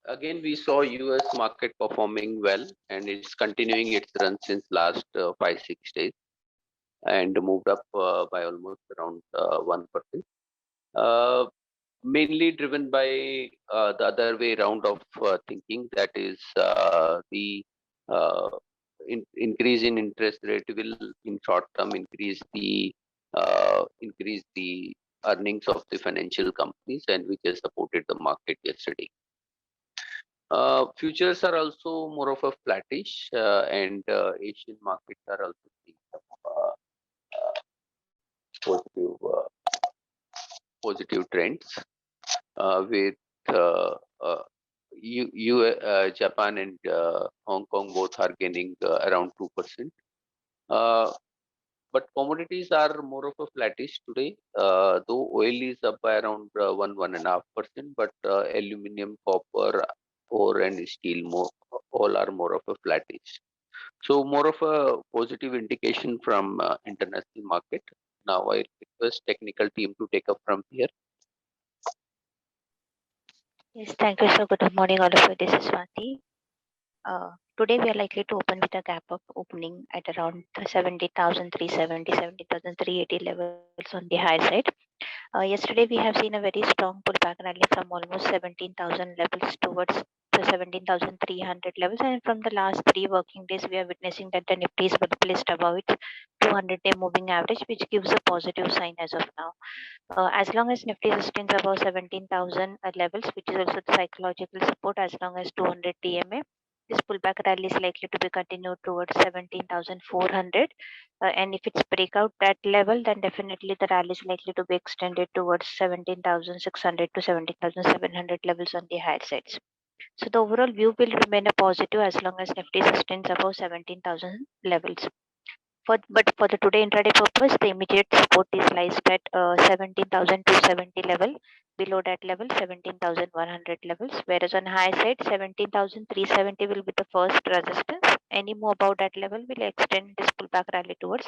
Again, we saw US market performing well, and it's continuing its run since last 5-6 days, and moved up by almost around 1%. Uh, Mainly driven by the other way round of thinking, that is the uh, increase in interest rate will in short term increase the earnings of the financial companies, and which has supported the market yesterday. Futures are also more of a flattish, and Asian markets are also seeing some positive positive trends, with uh, uh, Japan and Hong Kong both are gaining around 2%. Uh, but commodities are more of a flattish today, though oil is up by around 1.5%, but aluminum, copper, ore, and steel all are more of a flattish. So more of a positive indication from international market. Now I request technical team to take up from here. Yes, thank you. So good morning, all of you. This is Swati. Today we are likely to open with a gap of opening at around 70,370, 70,380 levels on the high side. Yesterday we have seen a very strong pullback rally from almost 17,000 levels towards the 17,300 levels, and from the last 3 working days we are witnessing that the Nifty is well placed above its 200-day moving average, which gives a positive sign as of now. As long as Nifty sustains above 17,000 levels, which is also the psychological support, as long as 200 TMA, this pullback rally is likely to be continued towards 17,400. And if it's break out that level, then definitely the rally is likely to be extended towards 17,600 to 17,700 levels on the higher sides. So the overall view will remain a positive as long as Nifty sustains above 17,000 levels. But for the today intraday purpose, the immediate support is lies at 17,270 level. Below that level, 17,100 levels. Whereas on high side, 17,370 will be the first resistance. Any more above that level will extend this pullback rally towards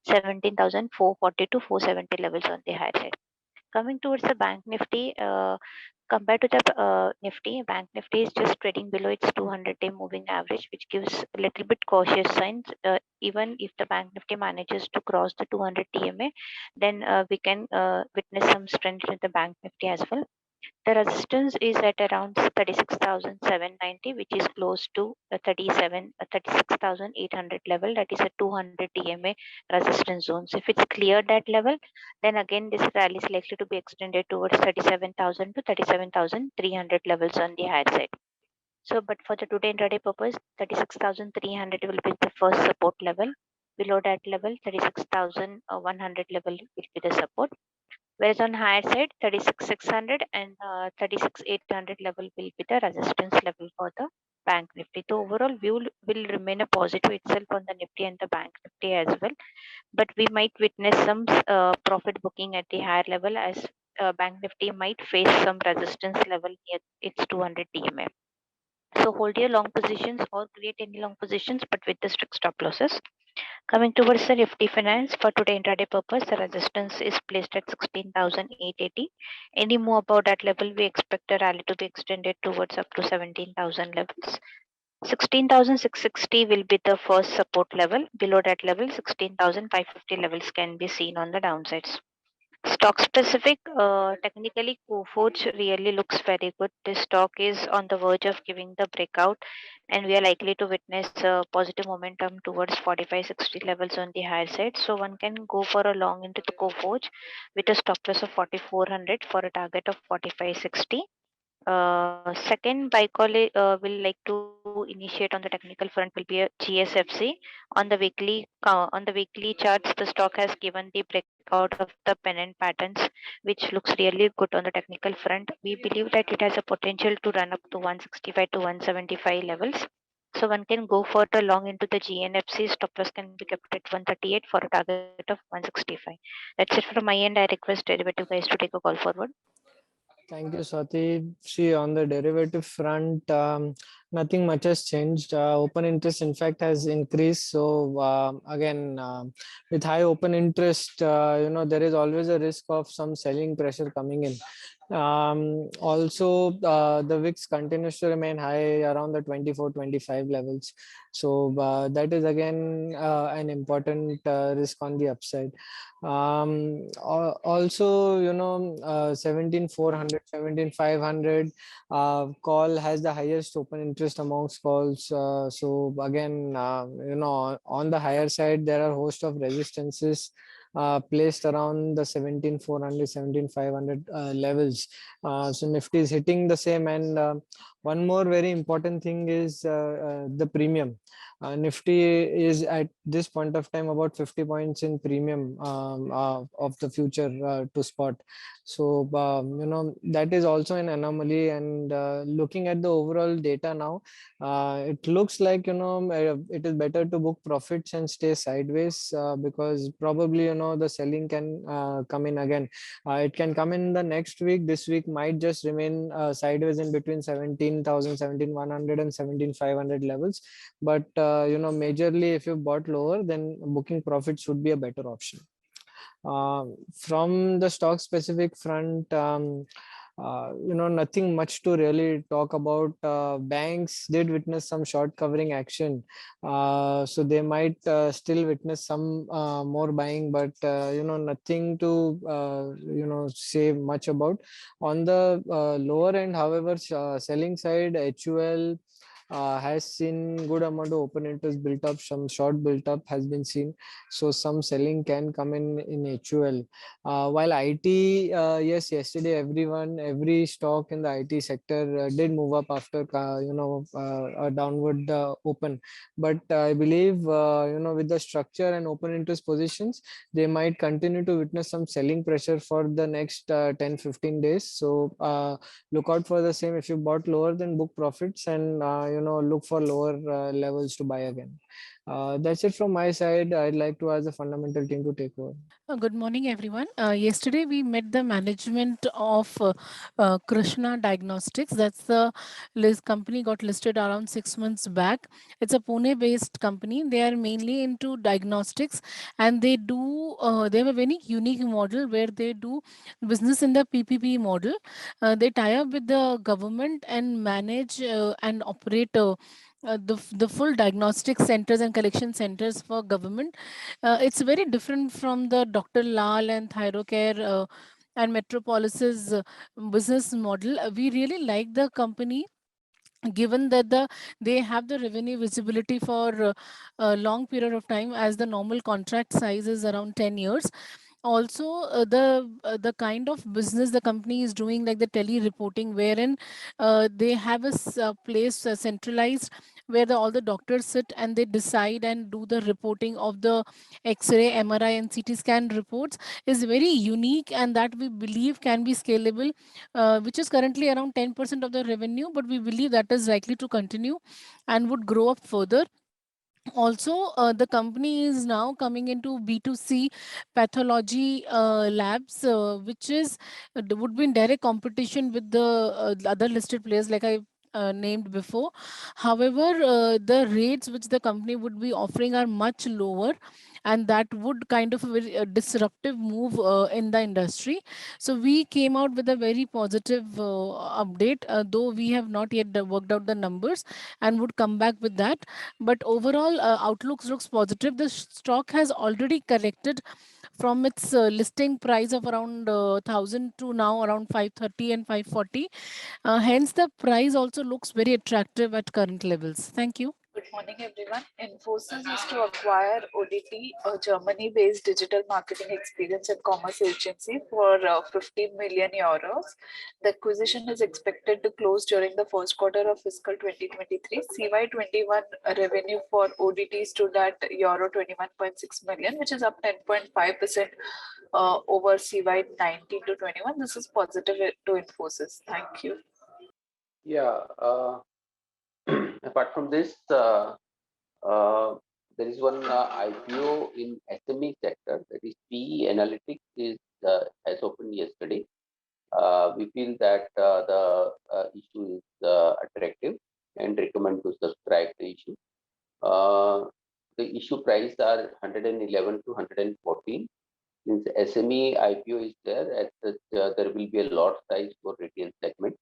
17,440 to 470 levels on the high side. Coming towards the bank Nifty, compared to the Nifty, Bank Nifty is just trading below its 200-day moving average, which gives a little bit cautious signs. Even if the Bank Nifty manages to cross the 200 TMA, then we can witness some strength in the Bank Nifty as well. The resistance is at around 36,790, which is close to 36,800 level. That is a 200 TMA resistance zone. So if it's cleared that level, then again this rally is likely to be extended towards 37,000 to 37,300 levels on the higher side. So, but for the today intraday purpose, 36,300 will be the first support level. Below that level, 36,100 level will be the support. Whereas on higher side, 36,600 and 36,800 level will be the resistance level for the Bank Nifty. The overall view will remain a positive itself on the Nifty and the Bank Nifty as well. But we might witness some profit booking at the higher level, as Bank Nifty might face some resistance level near its 200 TMA. So hold your long positions or create any long positions, but with the strict stop losses. Coming towards the Nifty Finance, for today intraday purpose, the resistance is placed at 16,880. Any more above that level, we expect the rally to be extended towards up to 17,000 levels. 16,660 will be the first support level. Below that level, 16,550 levels can be seen on the downsides. Stock specific, technically Coforge really looks very good. This stock is on the verge of giving the breakout, and we are likely to witness positive momentum towards 45-60 levels on the higher side. So one can go for a long into the Coforge with a stop loss of 4,400 for a target of 45-60. Second, Bicol will like to initiate on the technical front will be a GSFC. On the weekly charts, the stock has given the breakout of the pennant patterns, which looks really good on the technical front. We believe that it has a potential to run up to 165 to 175 levels. So one can go for the long into the GNFC. Stop loss can be kept at 138 for a target of 165. That's it from my end. I request derivative guys to take a call forward. Thank you, Swati. See, on the derivative front, nothing much has changed. Open interest, in fact, has increased. So again, with high open interest, there is always a risk of some selling pressure coming in. Also, the VIX continues to remain high around the 24-25 levels. So that is again an important risk on the upside. Also, 17,400, 17,500 call has the highest open interest amongst calls. So again, on the higher side, there are a host of resistances placed around the 17,400, 17,500 levels. So Nifty is hitting the same. And one more very important thing is the premium. Nifty is at this point of time about 50 points in premium of the future to spot. So that is also an anomaly. And looking at the overall data now, it looks like it is better to book profits and stay sideways, because probably the selling can come in again. It can come in the next week. This week might just remain sideways in between 17,000, 17,100 and 17,500 levels. But majorly if you bought lower, then booking profits would be a better option. From the stock specific front, nothing much to really talk about. Banks did witness some short covering action, so they might still witness some more buying, but nothing to say much about. On the lower end, however, selling side, HUL has seen good amount of open interest built up. Some short built up has been seen, so some selling can come in HUL. While IT, yes, yesterday every stock in the IT sector did move up after a downward open. But I believe with the structure and open interest positions, they might continue to witness some selling pressure for the next 10-15 days. So look out for the same. If you bought lower, then book profits, and look for lower levels to buy again. That's it from my side. I'd like to ask the fundamental team to take over. Good morning, everyone. Yesterday, we met the management of Krishna Diagnostics. That's the company got listed around 6 months back. It's a Pune-based company. They are mainly into diagnostics, and they have a very unique model where they do business in the PPP model. They tie up with the government and manage and operate the full diagnostic centers and collection centers for government. It's very different from the Dr. Lal and Thyrocare and Metropolis's business model. We really like the company, given that they have the revenue visibility for a long period of time, as the normal contract size is around 10 years. Also, the kind of business the company is doing, like the tele reporting, wherein they have a place centralized where all the doctors sit and they decide and do the reporting of the X-ray, MRI, and CT scan reports, is very unique, and that we believe can be scalable, which is currently around 10% of the revenue, but we believe that is likely to continue and would grow up further. Also, the company is now coming into B2C pathology labs, which would be in direct competition with the other listed players like I named before. However, the rates which the company would be offering are much lower, and that would kind of a very disruptive move in the industry. So we came out with a very positive update, though we have not yet worked out the numbers, and would come back with that. But overall, outlook looks positive. The stock has already corrected from its listing price of around 1,000 to now around 530 and 540. Hence, the price also looks very attractive at current levels. Thank you. Good morning, everyone. Infosys is to acquire ODT, a Germany-based digital marketing experience and commerce agency, for 15 million euros. The acquisition is expected to close during the first quarter of fiscal 2023. CY21 revenue for ODT stood at euro 21.6 million, which is up 10.5% over CY19 to 21. This is positive to Infosys. Thank you. Yeah. Apart from this, there is one IPO in SME sector, that is PE Analytics has opened yesterday. We feel that the issue is attractive and recommend issue price are 111 to 114. Since SME IPO is there, at there will be a lot size for retail segment,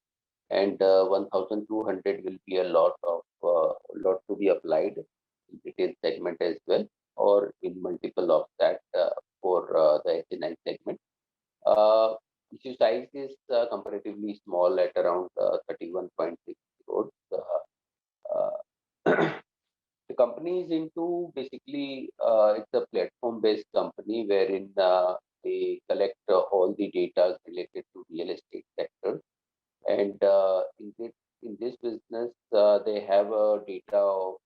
and 1,200 will be a lot to be applied in retail segment as well, or in multiple of that for the HNI segment. Issue size is comparatively small at around 31.6 crores. The company is into basically it's a platform-based company wherein they collect all the data related to real estate sector, and in this business they have a data of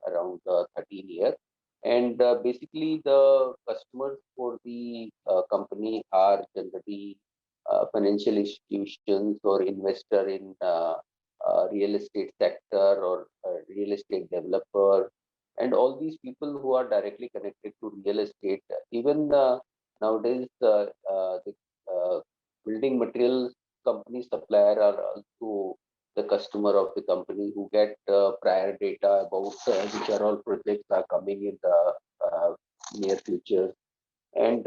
around 13 years, and basically the customers for the company are generally financial institutions or investor in real estate sector or real estate developer, and all these people who are directly connected to real estate. Even nowadays, the building materials company supplier are also the customer of the company, who get prior data about which are all projects are coming in the near future, and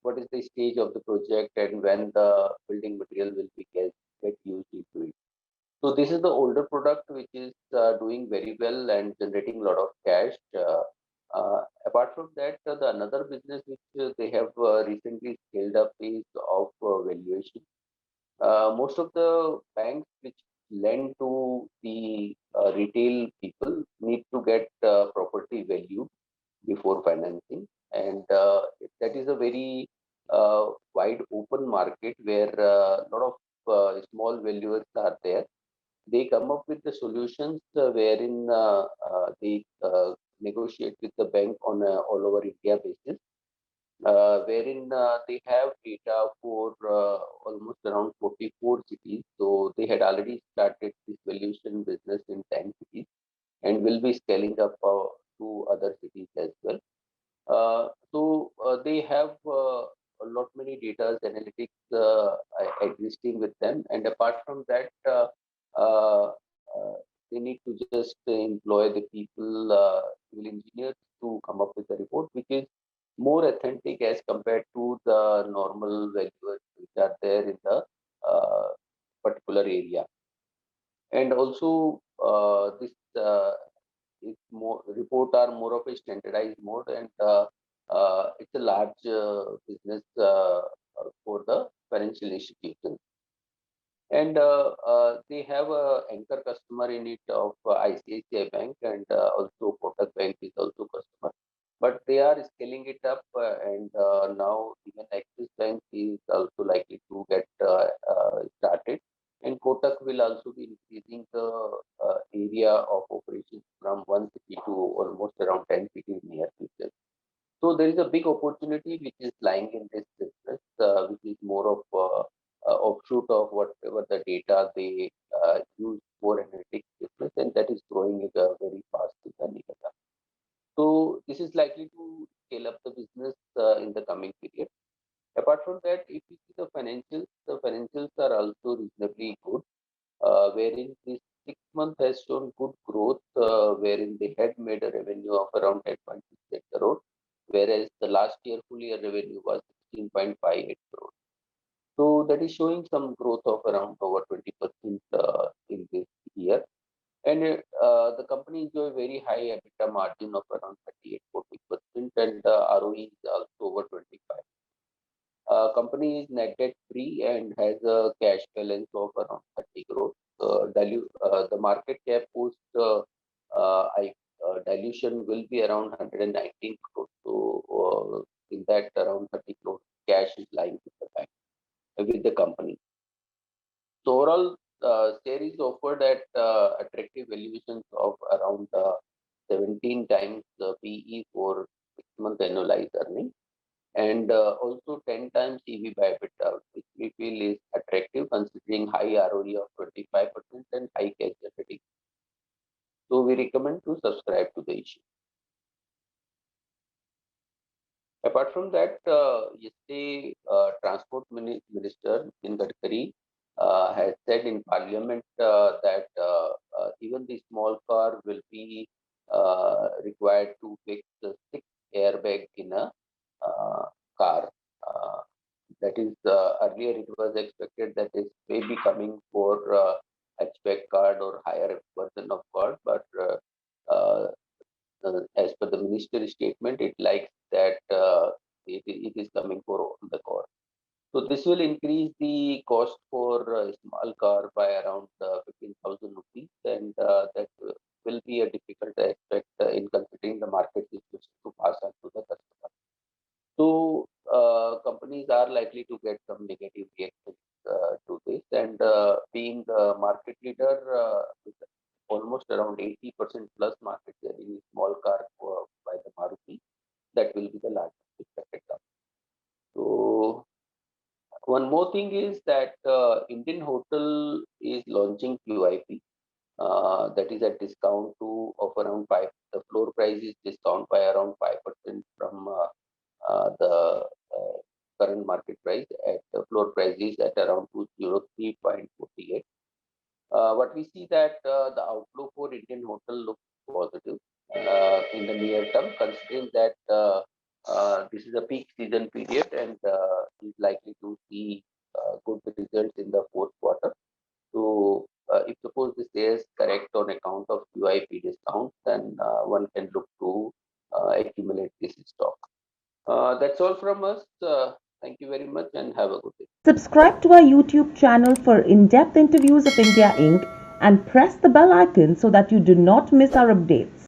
what is the stage of the project, and when the building material will be get used into it. So this is the older product which is doing very well and generating a lot of cash. Apart from that, the another business which they have recently scaled up is of valuation. Most of the banks which lend to the retail people need to get property value before financing, and that is a very wide open market where a lot of small valuers are there. They come up with the solutions wherein they negotiate with the bank on a all over India basis, wherein they have data for almost around 44 cities. So they had already started this valuation business in 10 cities and will be scaling up to other cities as well. So they have a lot many data analytics existing with them, and apart from that, uh, they need to just employ the people, civil engineers, to come up with a report which is more authentic as compared to the normal valuers which are there in the uh, particular area. And also, this is more report are more of a standardized mode, and it's a large business for the financial institutions. And they have a anchor customer in it of ICICI Bank, and also Kotak Bank is also customer. But they are scaling it up, and now even Axis Bank is also likely to get started, and Kotak will also be increasing the area of operations from one city to almost around 10 cities near future. So there is a big opportunity which is lying in this business, which is more of offshoot of whatever the data they use for analytics business, and that is growing very fast in the Niigata. So this is likely to scale up the business in the coming period. Apart from that, if you see the financials are also reasonably good, wherein this 6 month has shown good growth, wherein they had made a revenue of around 10.68 crore, whereas the last year full year revenue was 16.58 crore. So that is showing some growth of around over 20% in this year. And the company enjoy very high EBITDA margin of around 38-40%, and ROE is also over 25. Company is net debt free and has a cash balance of around 30 crores. The market cap post dilution will be around 119 crores. So in that, around 30 crores cash is lying with the bank, with the company. So overall, share is offered at attractive valuations of around 17 times the PE for 6 month annualized earning, and also 10 times EV by EBITDA, which we feel is attractive considering high ROE of 25% and high cash generating. So we recommend to subscribe to the issue. Apart from that, yesterday, Transport Minister Nitin Gadkari has said in Parliament that even the small car will be required to fix the 6 airbag in a car. That is, earlier it was expected that it may be coming for hatchback card or higher version of card, but as per the ministry statement, it likes that it is coming for all the car. So this will increase the cost for a small car by around 15,000 rupees, and that will be a difficult aspect in considering the market situation to pass on to the customer. So companies are likely to get some negative reactions to this, and being the market leader with almost around 80% plus market share in small car by the Maruti, that will be the largest expected company. So one more thing is that Indian Hotel is launching QIP. That is a discount to of around five. The floor price is discount by around 5% from the current market price. At the floor price is at around 203.48. What we see that the outlook for Indian Hotel looks positive in the near term, considering that this is a peak season period and is likely to see good results in the fourth quarter. So, if suppose the shares correct on account of QIP discounts, then one can look to accumulate this stock. That's all from us. Thank you very much and have a good day. Subscribe to our YouTube channel for in-depth interviews of India Inc. and press the bell icon so that you do not miss our updates.